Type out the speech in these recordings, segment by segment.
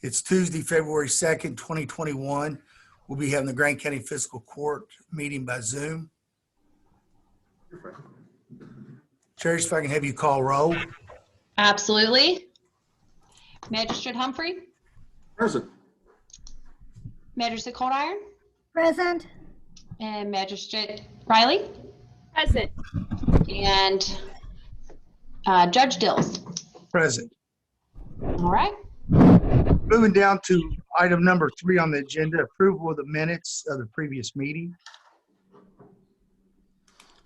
It's Tuesday, February 2nd, 2021. We'll be having the Grant County Fiscal Court meeting by Zoom. Cherish, if I can have you call roll. Absolutely. Magistrate Humphrey. Present. Magistrate Coldiron. Present. And Magistrate Riley. Present. And Judge Dills. Present. All right. Moving down to item number 3 on the agenda, approval of the minutes of the previous meeting.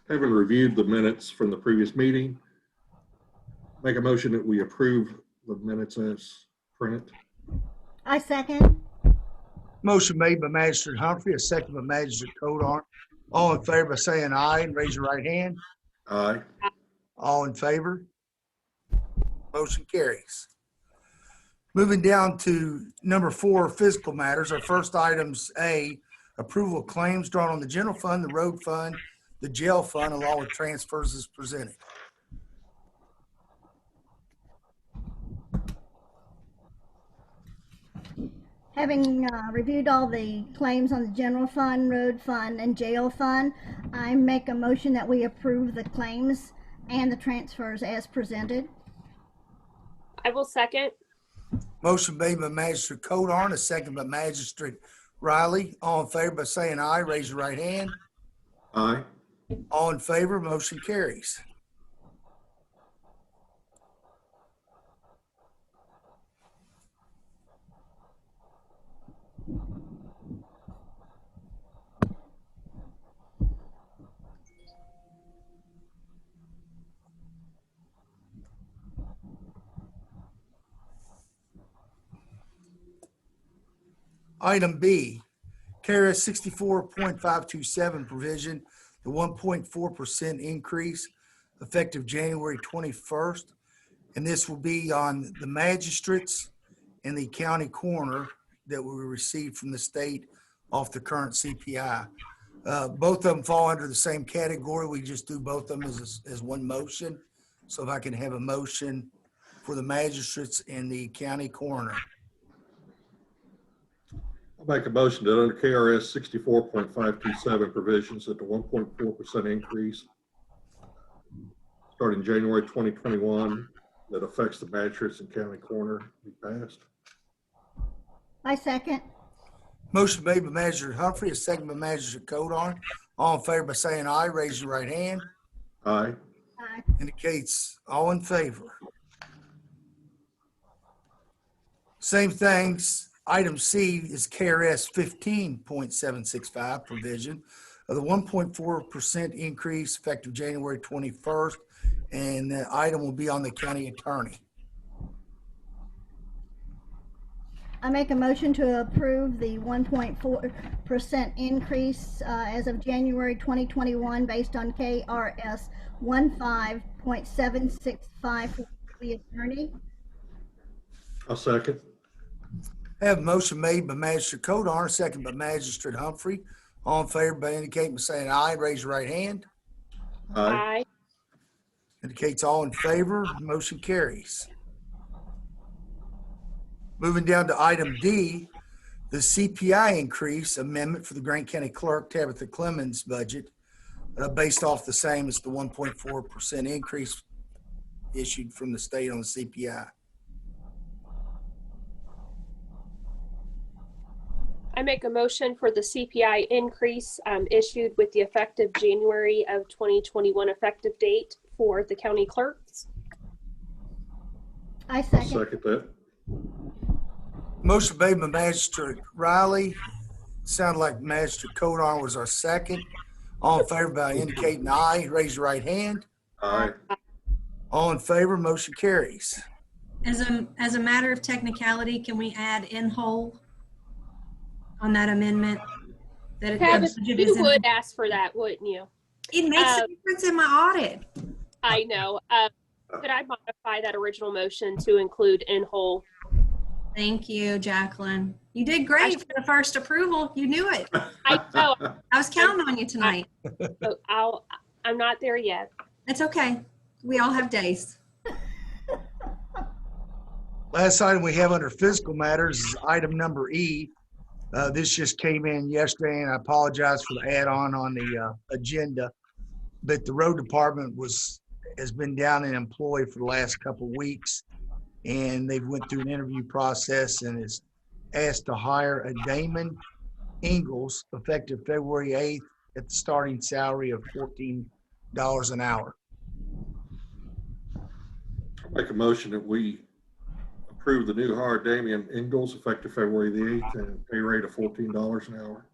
Having reviewed the minutes from the previous meeting, make a motion that we approve the minutes as printed. I second. Motion made by Magistrate Humphrey, a second by Magistrate Codar. All in favor by saying aye and raise your right hand. Aye. All in favor? Motion carries. Moving down to number 4, fiscal matters. Our first items, A, approval of claims drawn on the general fund, the road fund, the jail fund, along with transfers as presented. Having reviewed all the claims on the general fund, road fund, and jail fund, I make a motion that we approve the claims and the transfers as presented. I will second. Motion made by Magistrate Codar, a second by Magistrate Riley. All in favor by saying aye, raise your right hand. Aye. All in favor, motion carries. Item B, KRS 64.527 provision, the 1.4% increase effective January 21st. And this will be on the magistrates and the county coroner that we received from the state off the current CPI. Both of them fall under the same category. We just do both of them as one motion. So if I can have a motion for the magistrates and the county coroner. I'll make a motion that under KRS 64.527 provisions that the 1.4% increase starting January 2021 that affects the magistrates and county coroner be passed. I second. Motion made by Magistrate Humphrey, a second by Magistrate Codar. All in favor by saying aye, raise your right hand. Aye. Aye. Indicates all in favor. Same things. Item C is KRS 15.765 provision of the 1.4% increase effective January 21st. And the item will be on the county attorney. I make a motion to approve the 1.4% increase as of January 2021 based on KRS 15.765 for the attorney. I'll second. I have a motion made by Magistrate Codar, second by Magistrate Humphrey. All in favor by indicating by saying aye, raise your right hand. Aye. Indicates all in favor, motion carries. Moving down to item D, the CPI increase amendment for the Grant County Clerk Tabitha Clemens budget based off the same as the 1.4% increase issued from the state on the CPI. I make a motion for the CPI increase issued with the effective January of 2021 effective date for the county clerks. I I'll second. second that. Motion made by Magistrate Riley. Sounded like Magistrate Codar was our second. All in favor by indicating aye, raise your right hand. Aye. All in favor, motion carries. As a matter of technicality, can we add in whole on that amendment? That it, Travis, the budget is you in- would ask for that, wouldn't you? It makes a difference in my audit. I know. Could I modify that original motion to include in whole? Thank you, Jacqueline. You did great for the first approval. You knew it. I know. I was counting on you tonight. So I'm not there yet. It's okay. We all have days. Last item we have under fiscal matters is item number E. This just came in yesterday, and I apologize for the add-on on the agenda. But the road department has been down in employ for the last couple of weeks, and they've went through an interview process and is asked to hire a Damon Ingalls effective February 8th at the starting salary of $14 an hour. Make a motion that we approve the new hire Damian Ingalls effective February the 8th and pay rate of $14 an hour.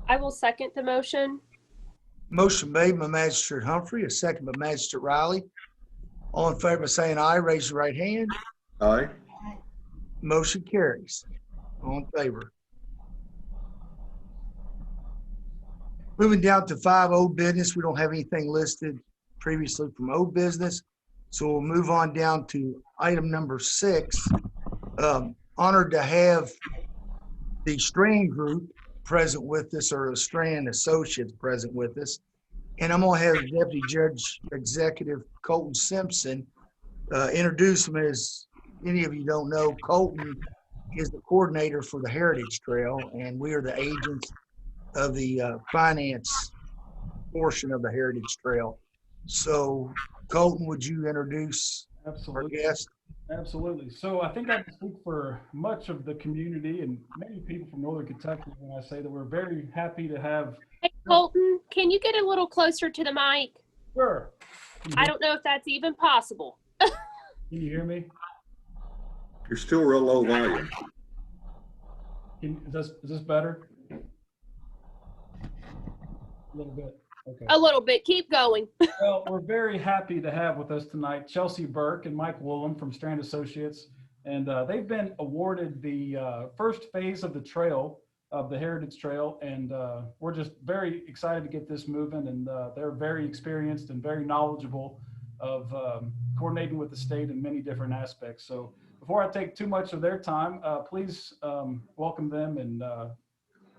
I will second the motion. Motion made by Magistrate Humphrey, a second by Magistrate Riley. All in favor of saying aye, raise your right hand. Aye. Motion carries. All in favor. Moving down to 5 old business. We don't have anything listed previously from old business. So we'll move on down to item number 6. Honored to have the Strand Group present with us, or the Strand Associates present with us. And I'm going to have Deputy Judge Executive Colton Simpson introduce him. As any of you don't know, Colton is the coordinator for the Heritage Trail, and we are the agents of the finance portion of the Heritage Trail. So, Colton, would you introduce our Absolutely. guest? Absolutely. So I think I can speak for much of the community and many people from Northern Kentucky when I say that we're very happy to have. Hey, Colton, can you get a little closer to the mic? Sure. I don't know if that's even possible. Can you hear me? You're still real low volume. Is this better? A little bit. Okay. A little bit. Keep going. Well, we're very happy to have with us tonight Chelsea Burke and Mike Woolham from Strand Associates. And they've been awarded the first phase of the trail, of the Heritage Trail. And we're just very excited to get this moving. And they're very experienced and very knowledgeable of coordinating with the state in many different aspects. So before I take too much of their time, please welcome them and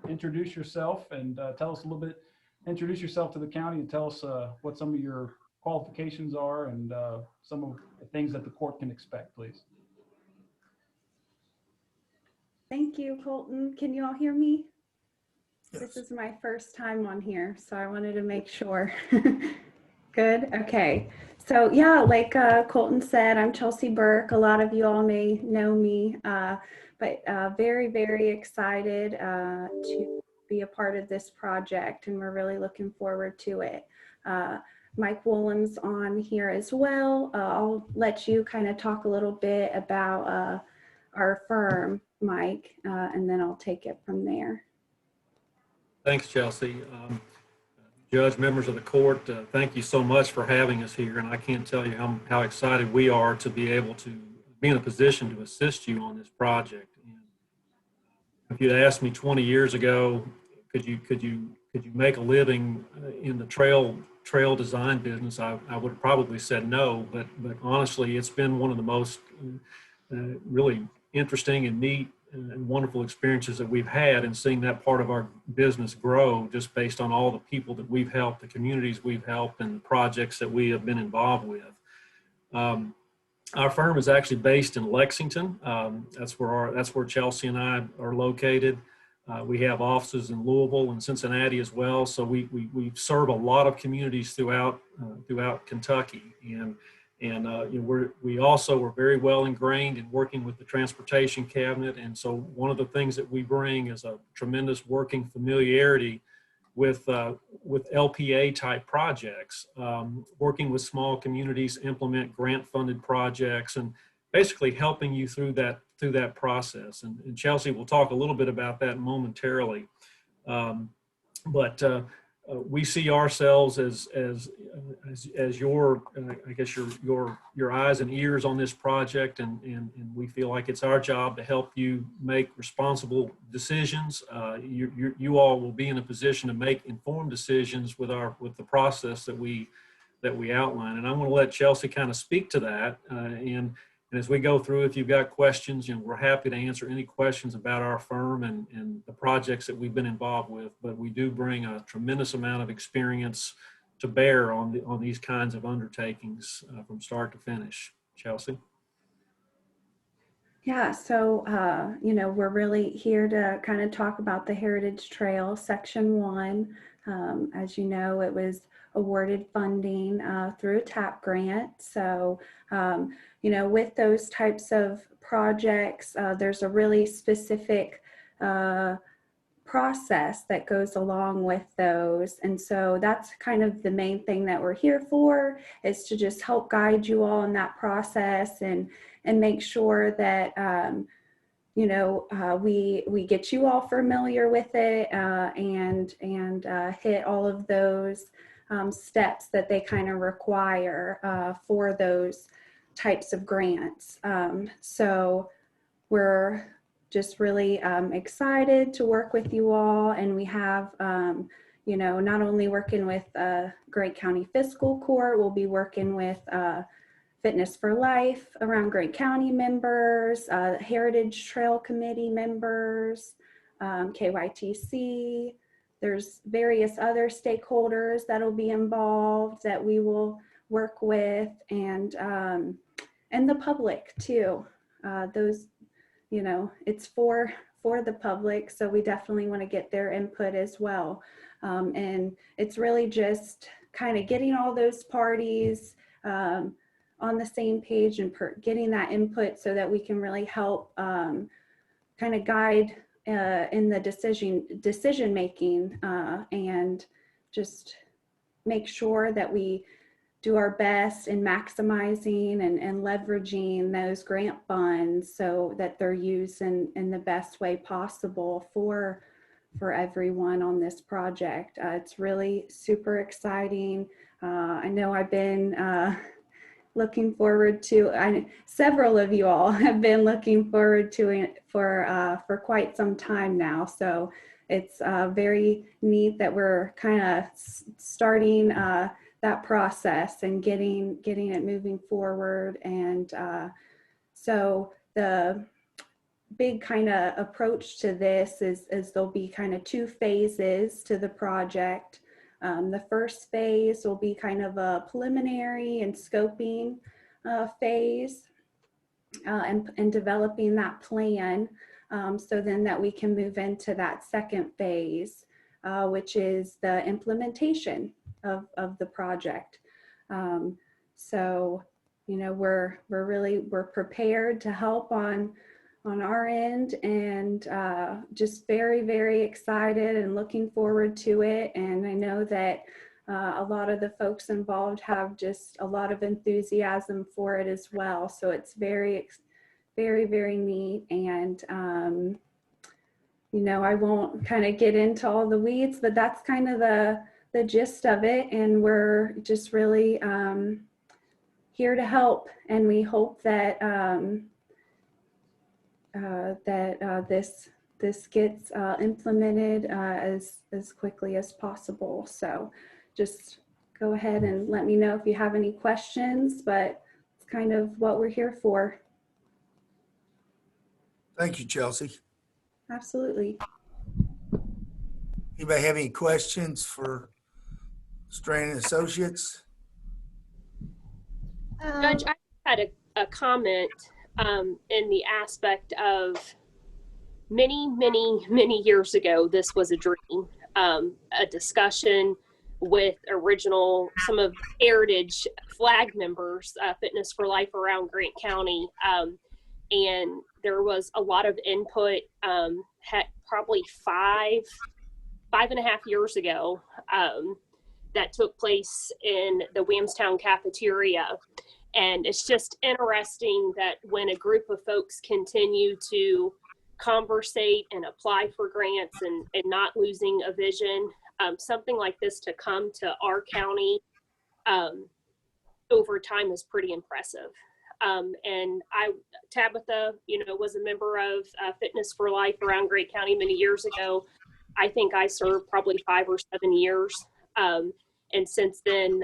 introduce yourself and tell us a little bit. Introduce yourself to the county and tell us what some of your qualifications are and some of the things that the court can expect, please. Thank you, Colton. Can you all hear me? Yes. This is my first time on here, so I wanted to make sure. Good. Okay. So yeah, like Colton said, I'm Chelsea Burke. A lot of you all may know me, but very, very excited to be a part of this project, and we're really looking forward to it. Mike Woolham's on here as well. I'll let you kind of talk a little bit about our firm, Mike, and then I'll take it from there. Thanks, Chelsea. Judge, members of the court, thank you so much for having us here. And I can't tell you how excited we are to be able to be in a position to assist you on this project. And if you'd asked me 20 years ago, could you make a living in the trail design business, I would have probably said no. But honestly, it's been one of the most really interesting and neat and wonderful experiences that we've had, and seeing that part of our business grow just based on all the people that we've helped, the communities we've helped, and the projects that we have been involved with. Our firm is actually based in Lexington. That's where Chelsea and I are located. We have offices in Louisville and Cincinnati as well. So we serve a lot of communities throughout Kentucky, and we also are very well ingrained in working with the transportation cabinet. And so one of the things that we bring is a tremendous working familiarity with LPA type projects, working with small communities, implement grant funded projects, and basically helping you through that process. And Chelsea will talk a little bit about that momentarily. But we see ourselves as your, I guess your eyes and ears on this project, and we feel like it's our job to help you make responsible decisions. You all will be in a position to make informed decisions with the process that we outline. And I'm going to let Chelsea kind of speak to that, and And as we go through, if you've got questions, we're happy to answer any questions about our firm and the projects that we've been involved with. But we do bring a tremendous amount of experience to bear on these kinds of undertakings from start to finish. Chelsea? Yeah, so, we're really here to kind of talk about the Heritage Trail, Section 1. As you know, it was awarded funding through a TAP grant. So, with those types of projects, there's a really specific process that goes along with those. And so that's kind of the main thing that we're here for, is to just help guide you all in that process and make sure that we get you all familiar with it and hit all of those steps that they kind of require for those types of grants. So we're just really excited to work with you all, and we have not only working with Grant County Fiscal Court, we'll be working with Fitness for Life around Grant County members, Heritage Trail Committee members, KYTC. There's various other stakeholders that'll be involved that we will work with, and the public too. Those, it's for the public, so we definitely want to get their input as well. And it's really just kind of getting all those parties on the same page and getting that input so that we can really help kind of guide in the decision making and just make sure that we do our best in maximizing and leveraging those grant funds so that they're used in the best way possible for everyone on this project. It's really super exciting. I know I've been looking forward to, several of you all have been looking forward to it for quite some time now. So it's very neat that we're kind of starting that process and getting it moving forward. And so the big kind of approach to this is there'll be kind of 2 phases to the project. The first phase will be kind of a preliminary and scoping phase and developing that plan so then that we can move into that second phase, which is the implementation of the project. So, we're prepared to help on our end, and just very, very excited and looking forward to it. And I know that a lot of the folks involved have just a lot of enthusiasm for it as well. So it's very, very, very neat. And, I won't kind of get into all the weeds, but that's kind of the gist of it. And we're just really here to help. And we hope that this gets implemented as quickly as possible. So just go ahead and let me know if you have any questions, but it's kind of what we're here for. Thank you, Chelsea. Absolutely. Anybody have any questions for Strand and Associates? Judge, I had a comment in the aspect of many, many, many years ago, this was a dream, a discussion with some of Heritage flag members, Fitness for Life around Grant County. And there was a lot of input, probably 5.5 years ago, that took place in the Williamstown cafeteria. And it's just interesting that when a group of folks continue to conversate and apply for grants and not losing a vision, something like this to come to our county over time is pretty impressive. And Tabitha, was a member of Fitness for Life around Grant County many years ago. I think I served probably 5 or 7 years. And since then,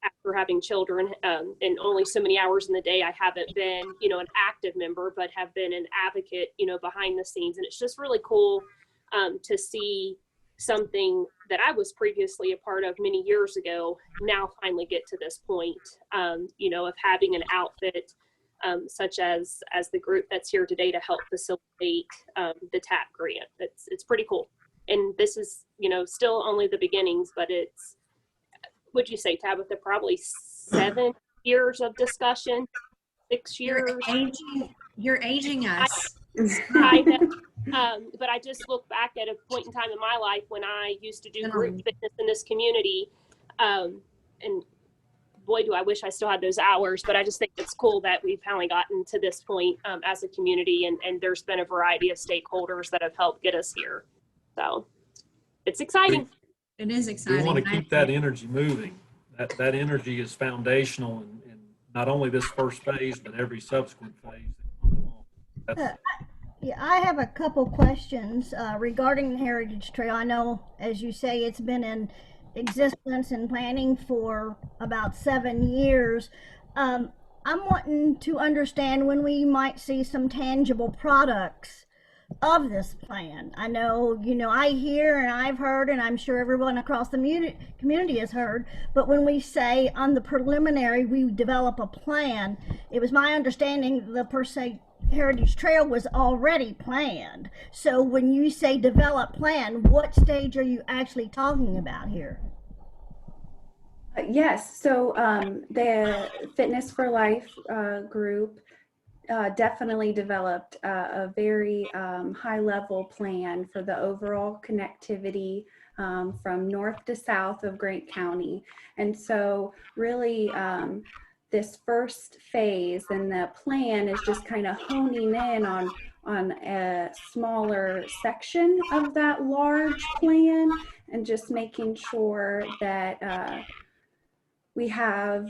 after having children, and only so many hours in the day, I haven't been, an active member, but have been an advocate, behind the scenes. And it's just really cool to see something that I was previously a part of many years ago now finally get to this point, of having an outfit such as the group that's here today to help facilitate the TAP grant. It's pretty cool. And this is, still only the beginnings, but it's, would you say, Tabitha, probably 7 years of discussion, 6 years. You're aging us. But I just look back at a point in time in my life when I used to do group fitness in this community. And boy, do I wish I still had those hours, but I just think it's cool that we've finally gotten to this point as a community, and there's been a variety of stakeholders that have helped get us here. So it's exciting. It is exciting. We want to keep that energy moving. That energy is foundational in not only this first phase, but every subsequent phase. Yeah, I have a couple questions regarding the Heritage Trail. I know, as you say, it's been in existence and planning for about 7 years. I'm wanting to understand when we might see some tangible products of this plan. I know, I hear and I've heard, and I'm sure everyone across the community has heard, but when we say on the preliminary, we develop a plan, it was my understanding the per se Heritage Trail was already planned. So when you say develop plan, what stage are you actually talking about here? Yes, so the Fitness for Life group definitely developed a very high-level plan for the overall connectivity from north to south of Grant County. And so really this first phase and the plan is just kind of honing in on a smaller section of that large plan and just making sure that we have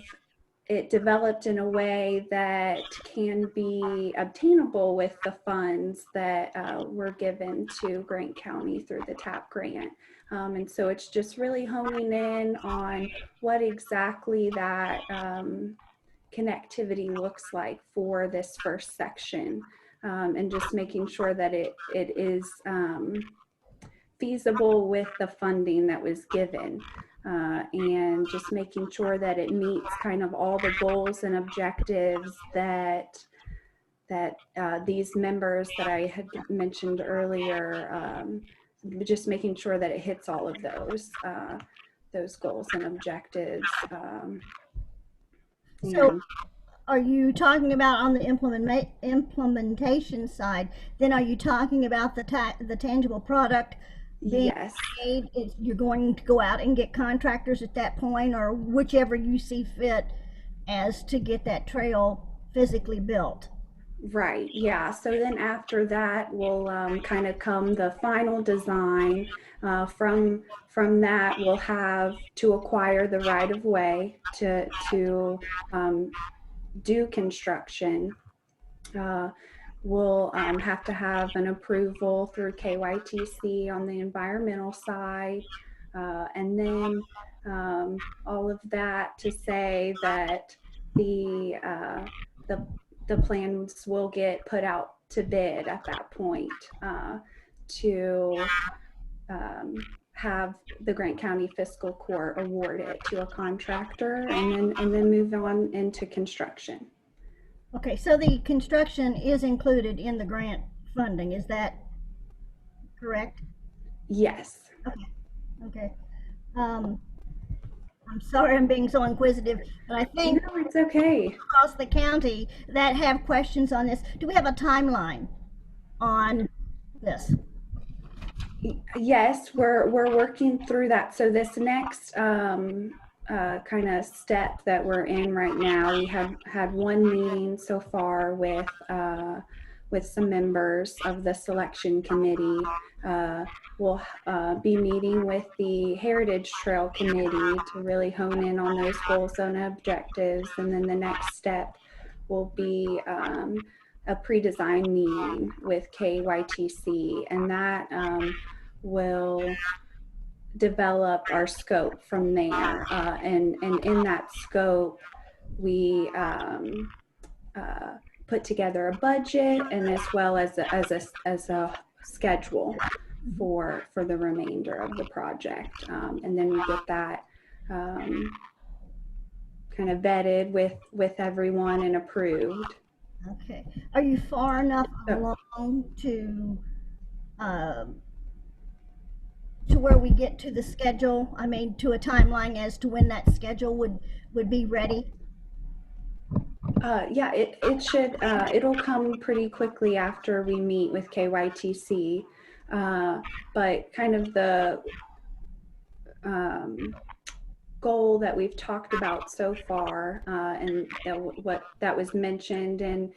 it developed in a way that can be obtainable with the funds that were given to Grant County through the TAP grant. And so it's just really honing in on what exactly that connectivity looks like for this first section, and just making sure that it is feasible with the funding that was given. And just making sure that it meets kind of all the goals and objectives that these members that I had mentioned earlier, just making sure that it hits all of those goals and objectives. So are you talking about on the implementation side, then are you talking about the tangible product being yes. made? You're going to go out and get contractors at that point, or whichever you see fit as to get that trail physically built? Right, yeah. So then after that will kind of come the final design. From that, we'll have to acquire the right of way to do construction. We'll have to have an approval through KYTC on the environmental side, and then all of that to say that the plans will get put out to bid at that point to have the Grant County Fiscal Court award it to a contractor, and then move on into construction. Okay, so the construction is included in the grant funding, is that correct? Yes. Okay. I'm sorry I'm being so inquisitive, but I think No, it's okay. across the county that have questions on this. Do we have a timeline on this? Yes, we're working through that. So this next kind of step that we're in right now, we have had one meeting so far with some members of the selection committee. We'll be meeting with the Heritage Trail Committee to really hone in on those goals and objectives. And then the next step will be a pre-design meeting with KYTC, and that will developed our scope from there. And in that scope, we put together a budget and as well as a schedule for the remainder of the project. And then we get that kind of vetted with everyone and approved. Okay. Are you far enough So- along to where we get to the schedule? I mean, to a timeline as to when that schedule would be ready? Yeah, it should, it'll come pretty quickly after we meet with KYTC. But kind of the goal that we've talked about so far, and what that was mentioned in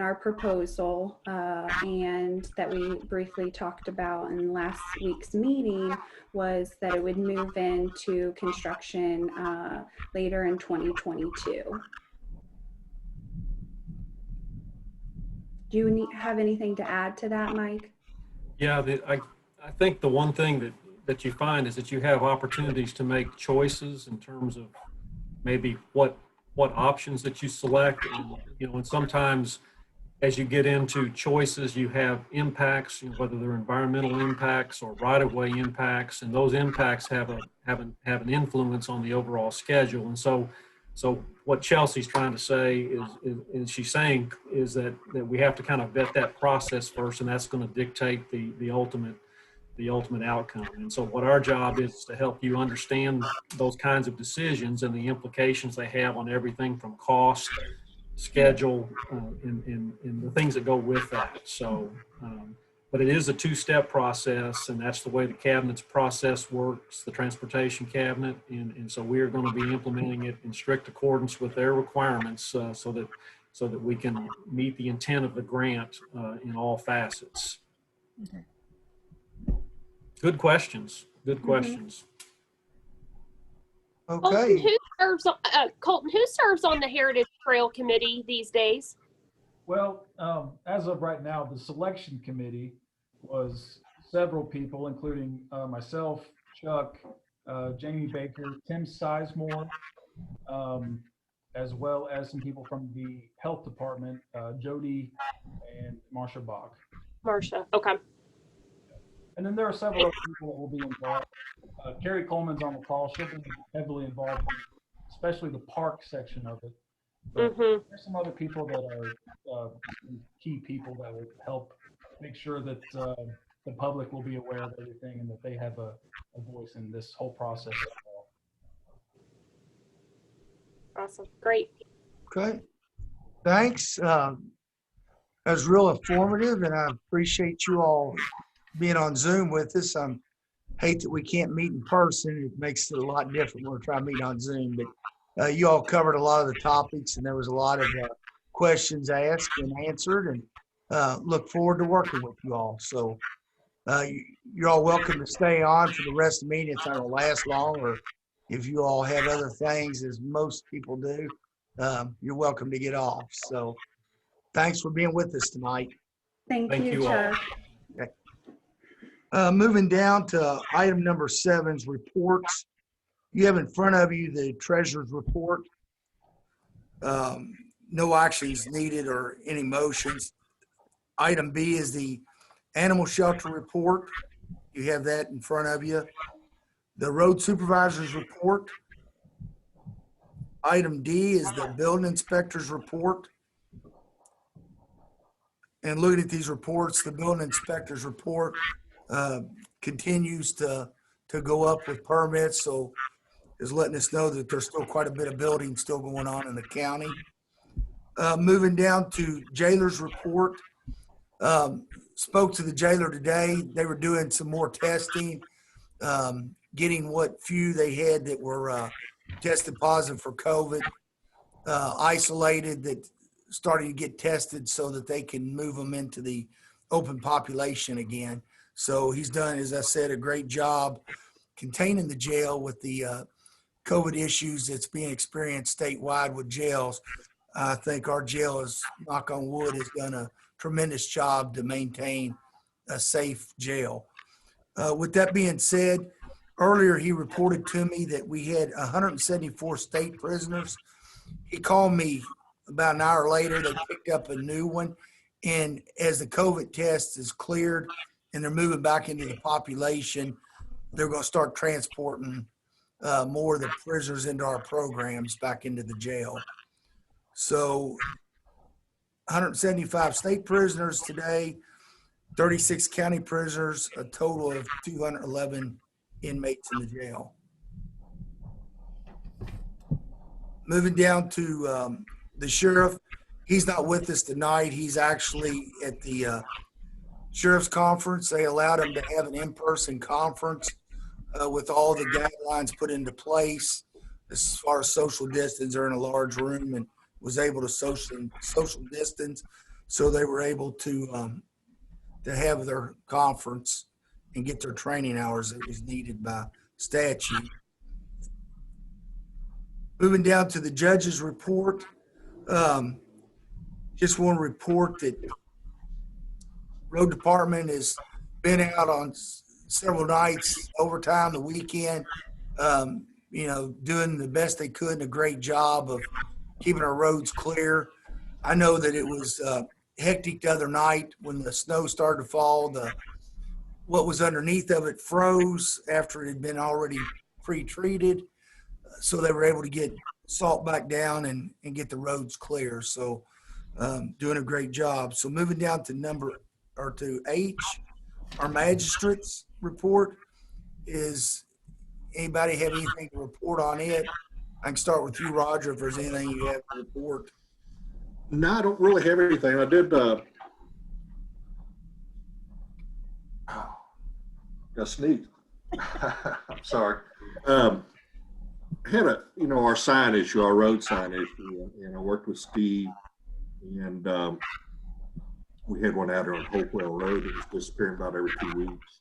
our proposal, and that we briefly talked about in last week's meeting, was that it would move into construction later in 2022. Do you have anything to add to that, Mike? Yeah, I think the one thing that you find is that you have opportunities to make choices in terms of maybe what options that you select. And, and sometimes as you get into choices, you have impacts, whether they're environmental impacts or right-of-way impacts, and those impacts have an influence on the overall schedule. And so what Chelsea's trying to say is she's saying is that we have to kind of vet that process first, and that's going to dictate the ultimate outcome. And so what our job is to help you understand those kinds of decisions and the implications they have on everything from cost, schedule, and the things that go with that. So, but it is a two-step process, and that's the way the cabinet's process works, the transportation cabinet. And so we are going to be implementing it in strict accordance with their requirements, so that we can meet the intent of the grant in all facets. Okay. Good questions. Good questions. Okay. Colton, who serves on the Heritage Trail Committee these days? Well, as of right now, the selection committee was several people, including myself, Chuck, Jamie Baker, Tim Sizemore, as well as some people from the health department, Jody and Marsha Bach. Marcia. Okay. And then there are several other people that will be involved. Carrie Coleman's on the call. She'll be heavily involved, especially the park section of it. But there's some other people that are key people that will help make sure that the public will be aware of everything and that they have a voice in this whole process as well. Awesome. Great. Okay. Thanks. That was real informative, and I appreciate you all being on Zoom with us. I hate that we can't meet in person. It makes it a lot different when we're trying to meet on Zoom. But you all covered a lot of the topics, and there was a lot of questions asked and answered, and look forward to working with you all. So you're all welcome to stay on for the rest of the meeting. It's not going to last long, or if you all have other things, as most people do, you're welcome to get off. So thanks for being with us tonight. Thank Thank you, you all. Chuck. Moving down to item number 7's reports. You have in front of you the treasurer's report. No actions needed or any motions. Item B is the animal shelter report. You have that in front of you. The road supervisor's report. Item D is the building inspector's report. And looking at these reports, the building inspector's report continues to go up with permits, so is letting us know that there's still quite a bit of building still going on in the county. Moving down to jailer's report. Spoke to the jailer today. They were doing some more testing, getting what few they had that were tested positive for COVID, isolated, that starting to get tested so that they can move them into the open population again. So he's done, as I said, a great job containing the jail with the COVID issues that's being experienced statewide with jails. I think our jail is, knock on wood, has done a tremendous job to maintain a safe jail. With that being said, earlier he reported to me that we had 174 state prisoners. He called me about an hour later. They picked up a new one. And as the COVID test is cleared and they're moving back into the population, they're going to start transporting more of the prisoners into our programs back into the jail. So 175 state prisoners today, 36 county prisoners, a total of 211 inmates in the jail. Moving down to the sheriff, he's not with us tonight. He's actually at the sheriff's conference. They allowed him to have an in-person conference with all the guidelines put into place as far as social distance. They're in a large room and was able to social distance. So they were able to have their conference and get their training hours that was needed by statute. Moving down to the judge's report, just want to report that road department has been out on several nights, overtime, the weekend, doing the best they could and a great job of keeping our roads clear. I know that it was hectic the other night when the snow started to fall. What was underneath of it froze after it had been already pre-treated. So they were able to get salt back down and get the roads clear. So doing a great job. So moving down to H, our magistrate's report. Is anybody have anything to report on it? I can start with you, Roger, if there's anything you have to report. No, I don't really have anything. I did, got sneezed. I'm sorry. Had our sign issue, our road sign issue, and I worked with Steve, and we had one out there on Hopewell Road that was disappearing about every 2 weeks.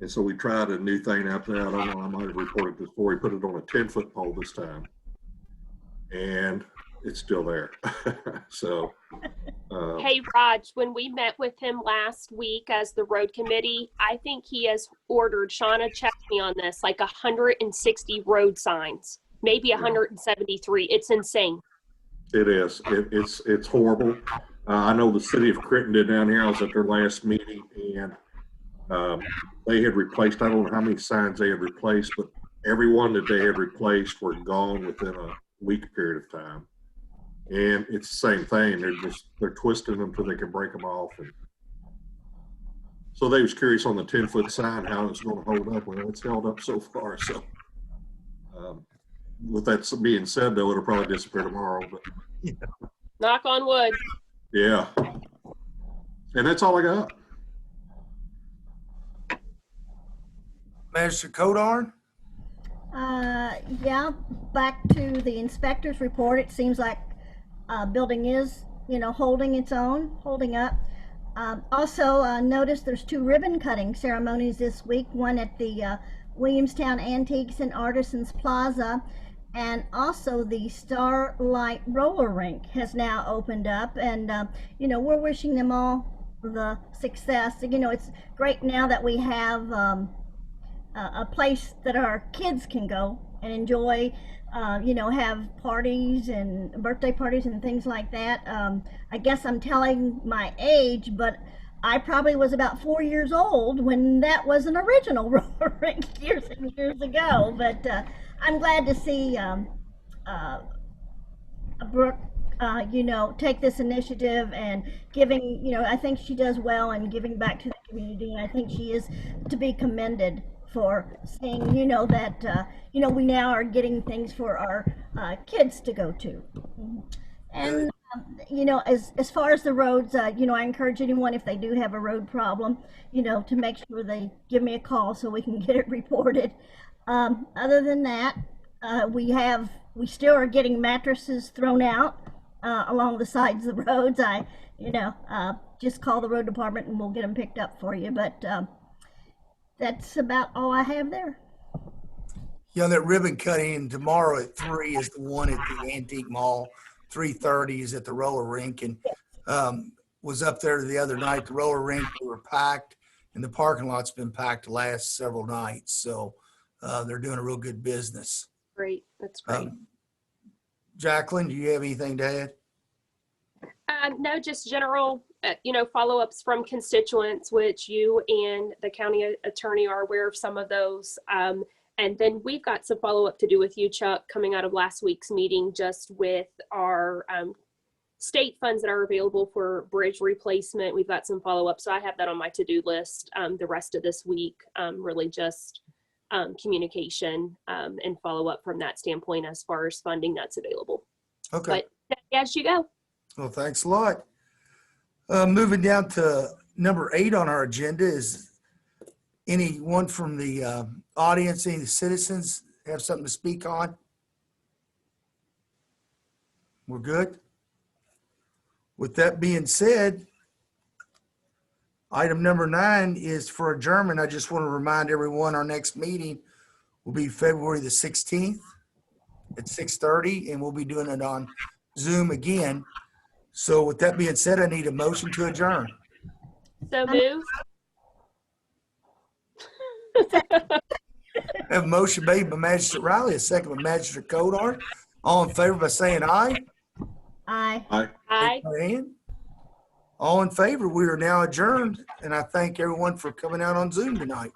And so we tried a new thing out there. I don't know, I might have reported this before. We put it on a 10-foot pole this time, and it's still there. So. Hey, Raj, when we met with him last week as the road committee, I think he has ordered, Shauna checked me on this, like 160 road signs, maybe 173. It's insane. It is. It's horrible. I know the city of Crittenden down here, I was at their last meeting, and they had replaced, I don't know how many signs they had replaced, but every one that they had replaced were gone within a week period of time. And it's the same thing. They're twisting them till they can break them off. And so they was curious on the 10-foot sign how it's going to hold up. Well, it's held up so far. So with that being said, though, it'll probably disappear tomorrow. But Yeah. Knock on wood. Yeah. And that's all I got. Magistrate Codar? Yeah, back to the inspector's report. It seems like building is, holding its own, holding up. Also, notice there's 2 ribbon cutting ceremonies this week, one at the Williamstown Antiques and Artisans Plaza, and also the Starlight Roller Rink has now opened up, and we're wishing them all the success. It's great now that we have a place that our kids can go and enjoy, have parties and birthday parties and things like that. I guess I'm telling my age, but I probably was about 4 years old when that was an original roller rink years and years ago. But I'm glad to see Brooke, take this initiative and giving, I think she does well in giving back to the community. And I think she is to be commended for saying, that, we now are getting things for our kids to go to. And, as far as the roads, I encourage anyone, if they do have a road problem, to make sure they give me a call so we can get it reported. Other than that, we still are getting mattresses thrown out along the sides of the roads. Just call the road department and we'll get them picked up for you. But that's about all I have there. That ribbon cutting tomorrow at 3 is the one at the Antique Mall. 3:30 is at the roller rink, and was up there the other night. The roller rink, we were packed, and the parking lot's been packed the last several nights. So They're doing a real good business. Great. That's great. Jacqueline, do you have anything to add? No, just general, follow-ups from constituents, which you and the county attorney are aware of some of those. And then we've got some follow-up to do with you, Chuck, coming out of last week's meeting, just with our state funds that are available for bridge replacement. We've got some follow-up. So I have that on my to-do list the rest of this week, really just communication and follow-up from that standpoint as far as funding that's available. Okay. But as you go. Well, thanks a lot. Moving down to number 8 on our agenda is anyone from the audience, any citizens have something to speak on? We're good? With that being said, item number 9 is for adjournment. I just want to remind everyone our next meeting will be February the 16th at 6:30, and we'll be doing it on Zoom again. So with that being said, I need a motion to adjourn. So move. I have a motion made by Magistrate Riley, a second by Magistrate Codart. All in favor by saying aye. Aye. Aye. Aye. Raise your hand. All in favor, we are now adjourned, and I thank everyone for coming out on Zoom tonight.